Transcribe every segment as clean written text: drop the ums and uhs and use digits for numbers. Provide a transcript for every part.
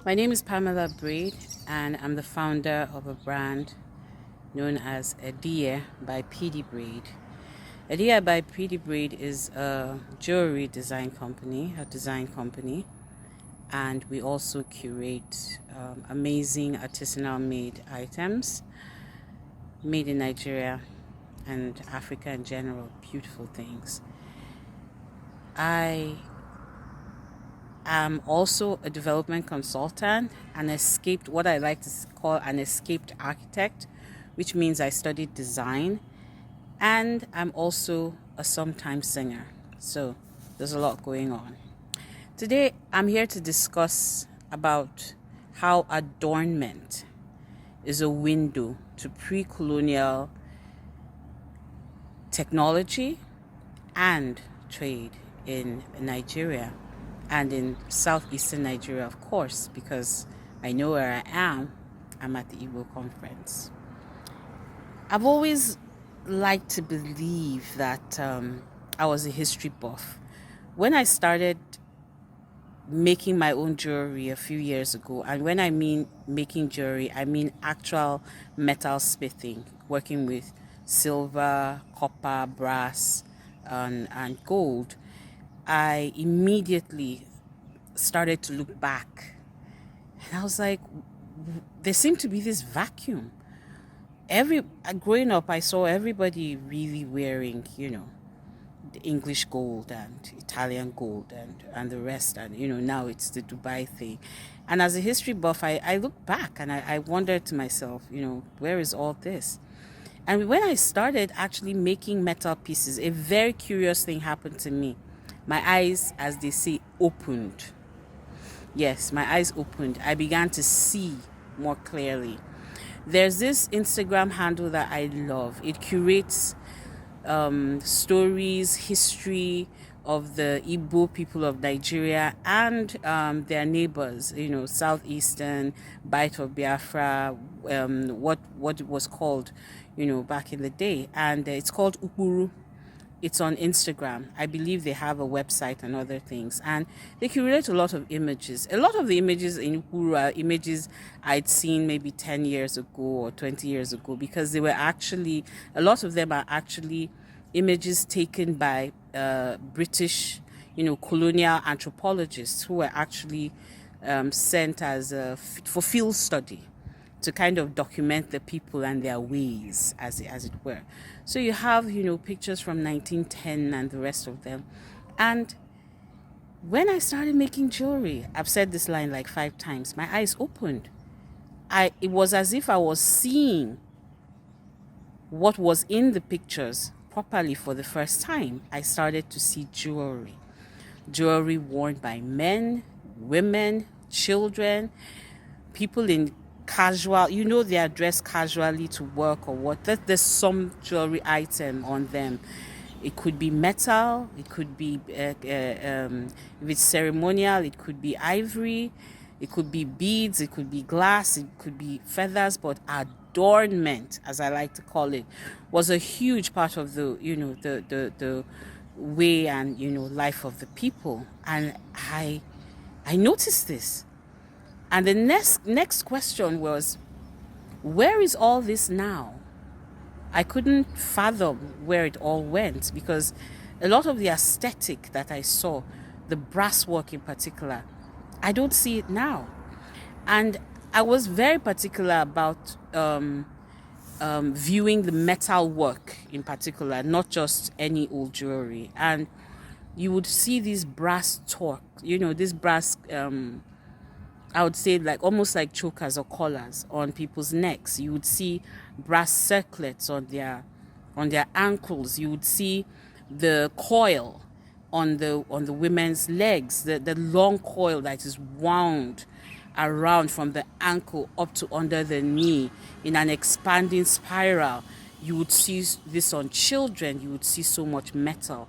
My name is Pamela Braid, and I'm the founder of a brand known as Adia by PD Braid. Adia by PD Braid is a jewelry design company, and we also curate amazing artisanal made items made in Nigeria and Africa in general. Beautiful things. I am also a development consultant, what I like to call an escaped architect, which means I studied design, and I'm also a sometime singer. So there's a lot going on. Today, I'm here to discuss about how adornment is a window to pre-colonial technology and trade in Nigeria and in southeastern Nigeria, of course, because I know where I am. I'm at the Igbo conference. I've always liked to believe that I was a history buff. When I started making my own jewelry a few years ago, and when I mean making jewelry, I mean actual metal smithing, working with silver, copper, brass, and gold, I immediately started to look back. And I was like, there seemed to be this vacuum. Growing up, I saw everybody really wearing, the English gold and Italian gold and the rest. And, now it's the Dubai thing. And as a history buff, I look back and I wondered to myself, where is all this? And when I started actually making metal pieces, a very curious thing happened to me. My eyes, as they say, opened. Yes, my eyes opened. I began to see more clearly. There's this Instagram handle that I love. It curates stories, history of the Igbo people of Nigeria and their neighbors, southeastern, Bight of Biafra, what it was called, back in the day. And it's called Ukuru. It's on Instagram. I believe they have a website and other things. And they curate a lot of images. A lot of the images in Ukuru are images I'd seen maybe 10 years ago or 20 years ago, because they were actually, a lot of them are actually images taken by British, colonial anthropologists who were actually sent as for field study to kind of document the people and their ways, as it were. So you have, pictures from 1910 and the rest of them. And when I started making jewelry, I've said this line like 5 times, my eyes opened. It was as if I was seeing what was in the pictures properly for the first time. I started to see jewelry worn by men, women, children, people in casual, they are dressed casually to work or what. There's some jewelry item on them. It could be metal, it could be if it's ceremonial, it could be ivory, it could be beads, it could be glass, it could be feathers, but adornment, as I like to call it, was a huge part of the the way and life of the people. And I noticed this. And the next question was, where is all this now? I couldn't fathom where it all went, because a lot of the aesthetic that I saw, the brass work in particular, I don't see it now. And I was very particular about viewing the metal work in particular, not just any old jewelry. And you would see these brass torque, this brass I would say almost like chokers or collars on people's necks. You would see brass circlets on their ankles. You would see the coil on the women's legs, the long coil that is wound around from the ankle up to under the knee in an expanding spiral. You would see this on children. You would see so much metal.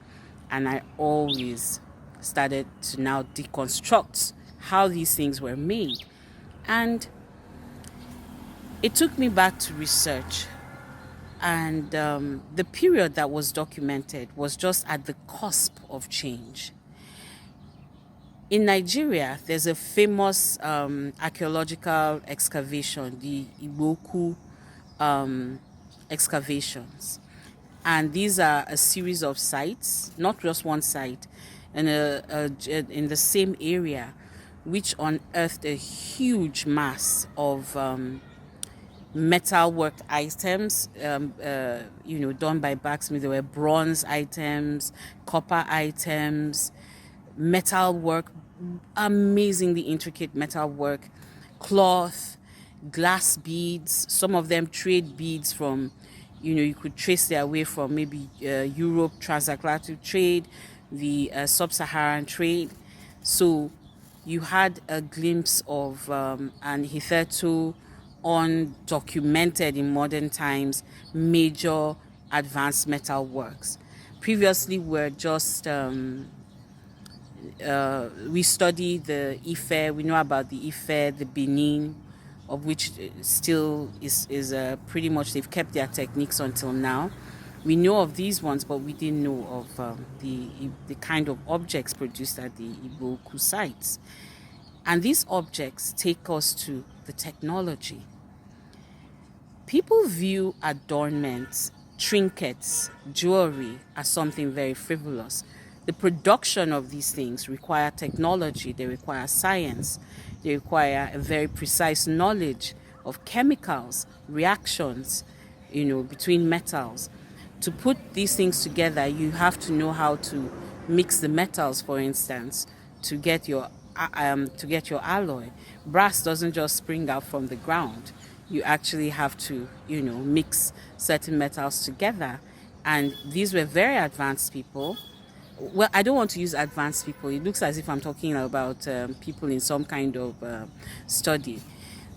And I always started to now deconstruct how these things were made. And it took me back to research. And the period that was documented was just at the cusp of change. In Nigeria, there's a famous archaeological excavation, the Iboku excavations. And these are a series of sites, not just one site, in the same area, which unearthed a huge mass of metalwork items, done by blacksmiths. There were bronze items, copper items, metalwork, amazingly intricate metalwork, cloth, glass beads. Some of them trade beads from, you could trace their way from maybe Europe, transatlantic trade, the sub-Saharan trade. So you had a glimpse of an hitherto undocumented in modern times major advanced metal works. Previously, we're just we study the Ife. We know about the Ife, the Benin, of which still is pretty much they've kept their techniques until now. We know of these ones, but we didn't know of the kind of objects produced at the Iboku sites. And these objects take us to the technology. People view adornments, trinkets, jewelry as something very frivolous. The production of these things require technology, they require science, they require a very precise knowledge of chemicals, reactions, between metals. To put these things together, you have to know how to mix the metals, for instance, to get your alloy. Brass doesn't just spring out from the ground. You actually have to, mix certain metals together. And these were very advanced people. Well, I don't want to use advanced people. It looks as if I'm talking about people in some kind of study.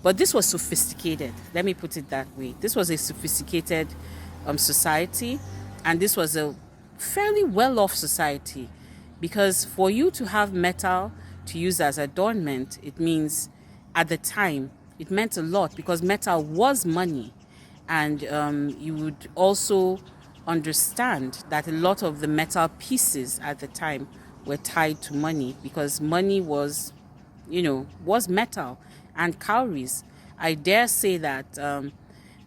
But this was sophisticated. Let me put it that way. This was a sophisticated society. And this was a fairly well-off society. Because for you to have metal to use as adornment, it means at the time, it meant a lot because metal was money. And you would also understand that a lot of the metal pieces at the time were tied to money because money was metal and cowries. I dare say that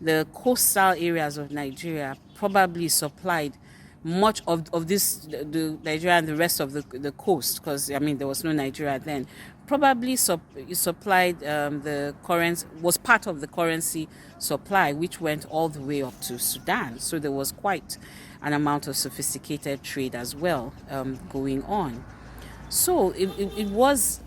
the coastal areas of Nigeria probably supplied much of this, the Nigeria and the rest of the coast, because there was no Nigeria then, probably supplied the currency, was part of the currency supply, which went all the way up to Sudan. So there was quite an amount of sophisticated trade as well going on. So it was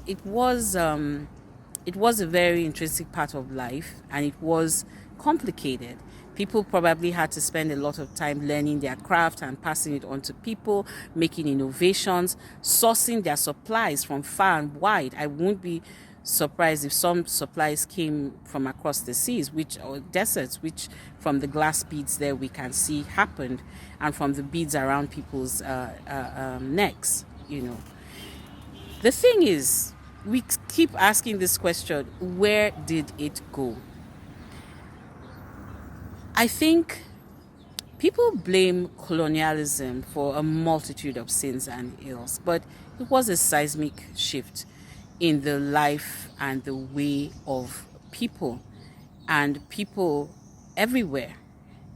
a very intrinsic part of life, and it was complicated. People probably had to spend a lot of time learning their craft and passing it on to people, making innovations, sourcing their supplies from far and wide. I won't be surprised if some supplies came from across the seas, or deserts, which from the glass beads there we can see happened, and from the beads around people's necks. The thing is, we keep asking this question: where did it go? I think people blame colonialism for a multitude of sins and ills, but it was a seismic shift in the life and the way of people, and people everywhere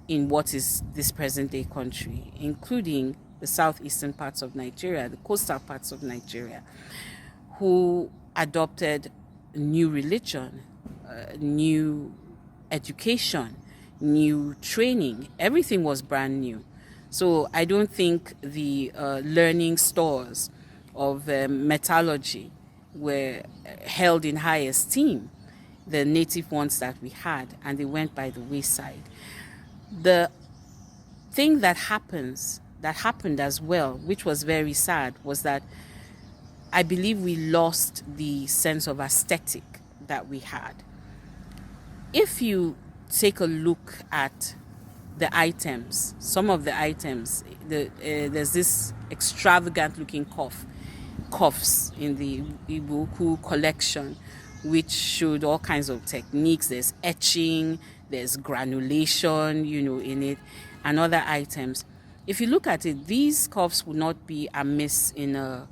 in what is this present-day country, including the southeastern parts of Nigeria, the coastal parts of Nigeria, who adopted new religion, new education, new training. Everything was brand new. So I don't think the learning stores of metallurgy were held in high esteem, the native ones that we had, and they went by the wayside. The thing that happened as well, which was very sad, was that I believe we lost the sense of aesthetic that we had. If you take a look at the items, some of the items, there's this extravagant looking cuffs in the Ibuku collection, which showed all kinds of techniques. There's etching, there's granulation, in it, and other items. If you look at it, these cuffs would not be amiss in a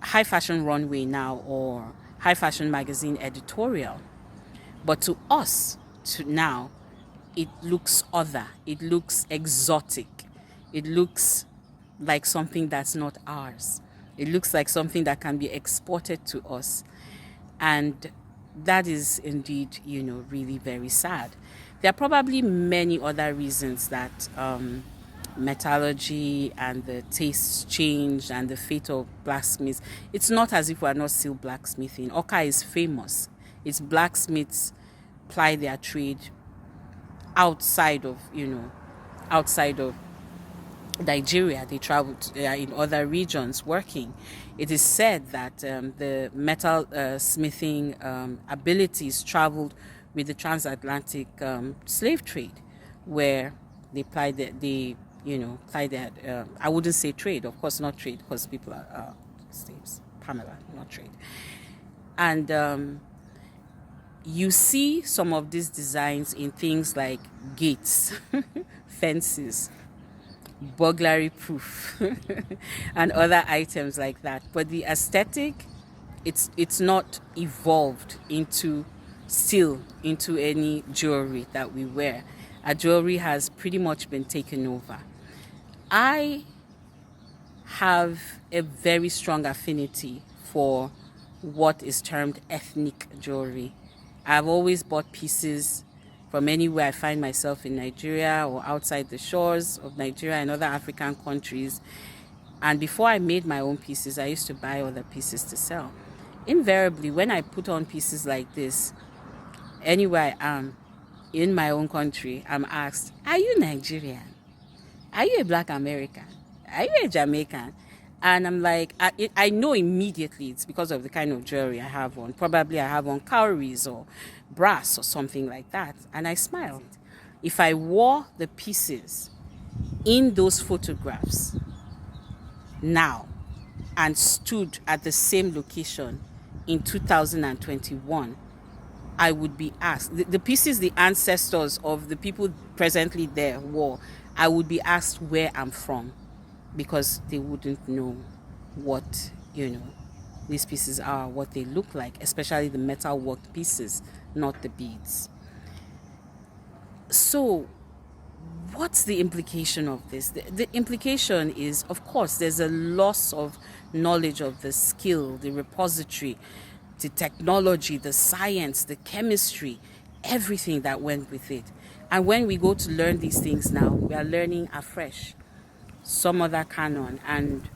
high fashion runway now or high fashion magazine editorial. But to us, now, it looks other. It looks exotic. It looks like something that's not ours. It looks like something that can be exported to us. And that is indeed, really very sad. There are probably many other reasons that metallurgy and the tastes changed and the fate of blacksmiths. It's not as if we're not still blacksmithing. Oka is famous. Its blacksmiths ply their trade outside of Nigeria. They traveled in other regions working. It is said that the metal smithing abilities traveled with the transatlantic slave trade, where they plied their I wouldn't say trade, of course not trade, because people are slaves, Pamela, not trade. And you see some of these designs in things like gates, fences, burglary proof, and other items like that. But the aesthetic, it's not evolved into any jewelry that we wear. Our jewelry has pretty much been taken over. I have a very strong affinity for what is termed ethnic jewelry. I've always bought pieces from anywhere I find myself in Nigeria or outside the shores of Nigeria and other African countries. And before I made my own pieces, I used to buy other pieces to sell. Invariably, when I put on pieces like this, anywhere I am in my own country, I'm asked, are you Nigerian? Are you a Black American? Are you a Jamaican? And I'm like, I know immediately it's because of the kind of jewelry I have on. Probably I have on cowries or brass or something like that. And I smiled. If I wore the pieces in those photographs now and stood at the same location in 2021, I would be asked, the pieces the ancestors of the people presently there wore, I would be asked where I'm from, because they wouldn't know what, these pieces are, what they look like, especially the metal worked pieces, not the beads. So what's the implication of this? The implication is, of course, there's a loss of knowledge of the skill, the repository, the technology, the science, the chemistry, everything that went with it. And when we go to learn these things now, we are learning afresh some other canon and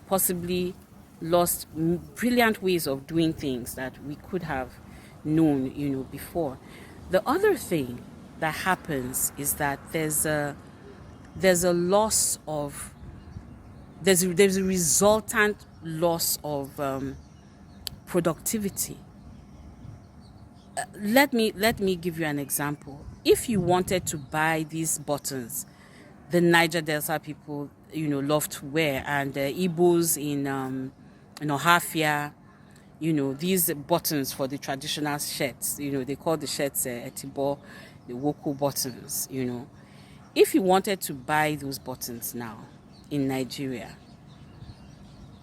possibly lost brilliant ways of doing things that we could have known, before. The other thing that happens is that there's a loss of, there's a resultant loss of productivity. Let me give you an example. If you wanted to buy these buttons, the Niger Delta people, love to wear, and Igbos in Ohafia, these buttons for the traditional shirts, they call the shirts etibo, the woko buttons, If you wanted to buy those buttons now in Nigeria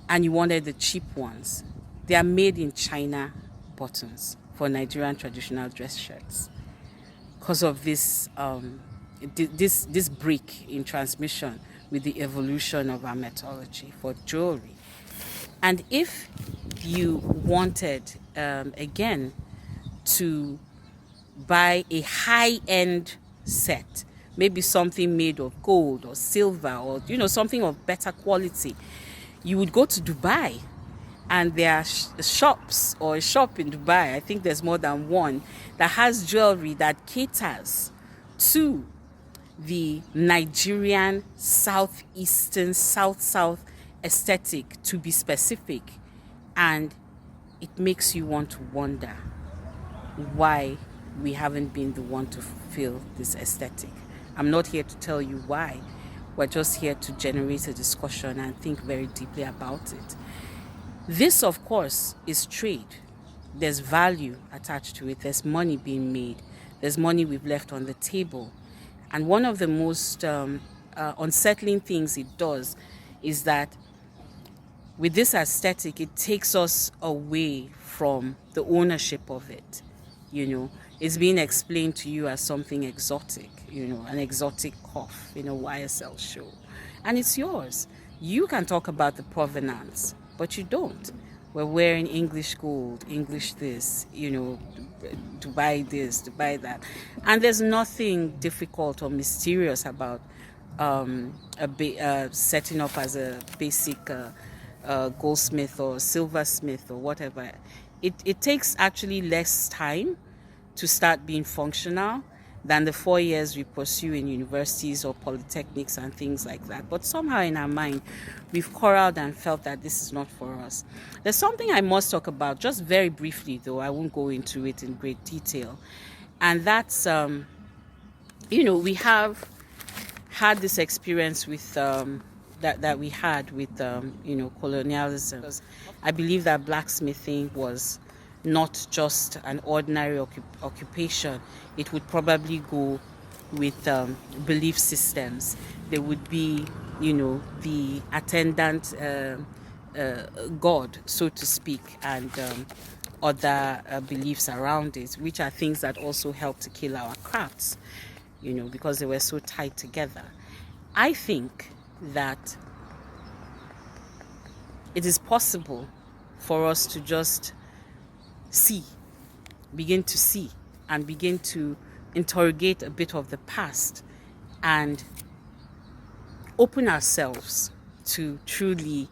and you wanted the cheap ones, they are made in China buttons for Nigerian traditional dress shirts. Because of this this break in transmission with the evolution of our metallurgy for jewelry. And if you wanted, again, to buy a high-end set, maybe something made of gold or silver or, something of better quality, you would go to Dubai. And there are shops, or a shop in Dubai, I think there's more than one, that has jewelry that caters to the Nigerian southeastern, south aesthetic, to be specific. And it makes you want to wonder why we haven't been the one to fulfill this aesthetic. I'm not here to tell you why. We're just here to generate a discussion and think very deeply about it. This, of course, is trade. There's value attached to it. There's money being made. There's money we've left on the table. And one of the most unsettling things it does is that with this aesthetic, it takes us away from the ownership of it. It's being explained to you as something exotic, an exotic cough in a YSL show. And it's yours. You can talk about the provenance, but you don't. We're wearing English gold, English this, Dubai this, Dubai that. And there's nothing difficult or mysterious about setting up as a basic goldsmith or silversmith or whatever. It takes actually less time to start being functional than the 4 years we pursue in universities or polytechnics and things like that. But somehow in our mind, we've quarreled and felt that this is not for us. There's something I must talk about, just very briefly, though I won't go into it in great detail. And that's, we have had this experience with that we had with colonialism. I believe that blacksmithing was not just an ordinary occupation. It would probably go with belief systems. There would be, the attendant God, so to speak, and other beliefs around it, which are things that also help to kill our crafts, because they were so tied together. I think that it is possible for us to just begin to see and begin to interrogate a bit of the past and open ourselves to truly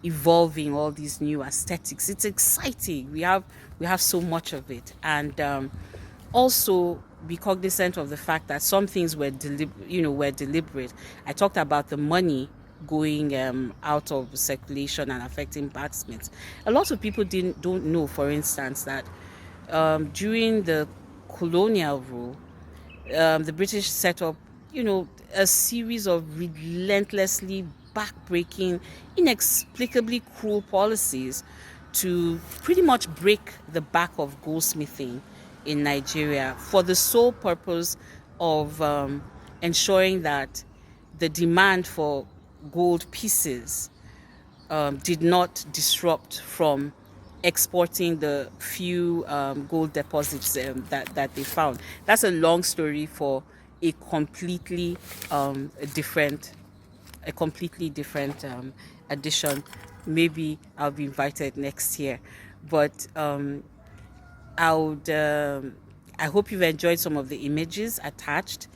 evolving all these new aesthetics. It's exciting. We have so much of it, and also be cognizant of the fact that some things were deliberate. I talked about the money going out of circulation and affecting blacksmiths. A lot of people don't know, for instance, that during the colonial rule, the British set up, a series of relentlessly backbreaking, inexplicably cruel policies to pretty much break the back of goldsmithing in Nigeria for the sole purpose of ensuring that the demand for gold pieces did not disrupt from exporting the few gold deposits that they found. That's a long story for a completely different edition. Maybe I'll be invited next year, but I hope you've enjoyed some of the images attached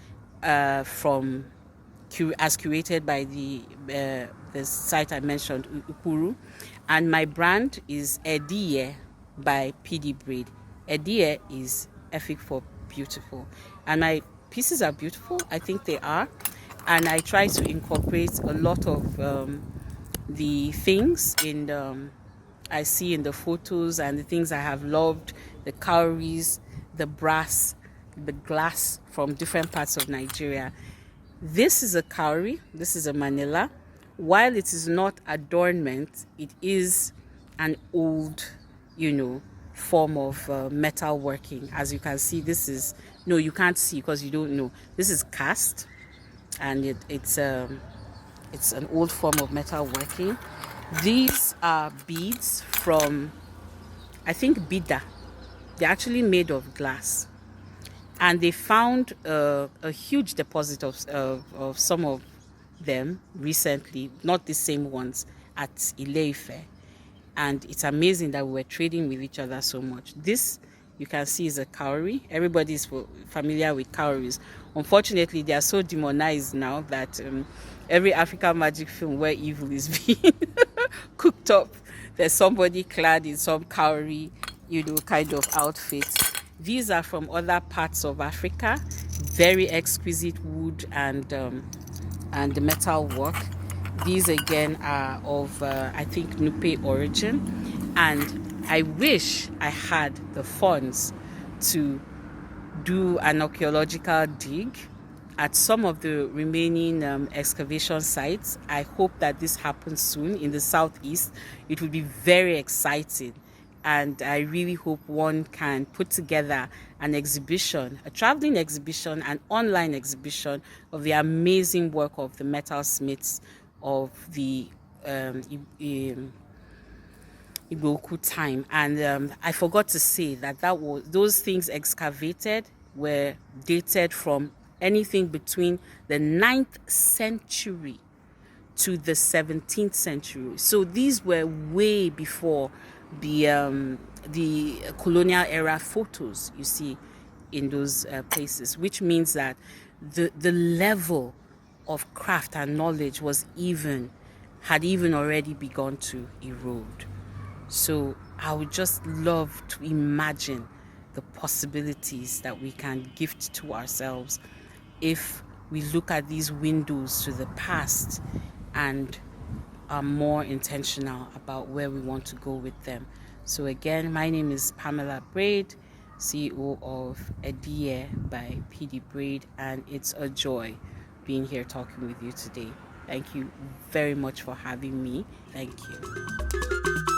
from as curated by the site I mentioned, Ukpuru. And my brand is Ediye by PD Braid. Ediye is Efik for beautiful. And my pieces are beautiful. I think they are. And I try to incorporate a lot of the things I see in the photos and the things I have loved, the cowries, the brass, the glass from different parts of Nigeria. This is a cowrie, this is a Manila. While it is not adornment, it is an old, form of metal working. As you can see, you can't see because you don't know. This is cast, and it's an old form of metal working. These are beads from, I think, Bida. They're actually made of glass. And they found a huge deposit of some of them recently, not the same ones, at Ile-Ife. And it's amazing that we were trading with each other so much. This, you can see, is a cowrie. Everybody's familiar with cowries. Unfortunately, they are so demonized now that every African magic film where evil is being cooked up, there's somebody clad in some cowrie, kind of outfit. These are from other parts of Africa, very exquisite wood and the metal work. These again are of, I think, Nupe origin. And I wish I had the funds to do an archaeological dig at some of the remaining excavation sites. I hope that this happens soon in the southeast. It will be very exciting, and I really hope one can put together an exhibition, a traveling exhibition, an online exhibition of the amazing work of the metalsmiths of the Igboku time. And I forgot to say that those things excavated were dated from anything between the 9th century to the 17th century. So these were way before the colonial era photos you see in those places, which means that the level of craft and knowledge had even already begun to erode. So I would just love to imagine the possibilities that we can gift to ourselves if we look at these windows to the past and are more intentional about where we want to go with them. So again, my name is Pamela Braid, CEO of Edie by PD Braid, and it's a joy being here talking with you today. Thank you very much for having me. Thank you.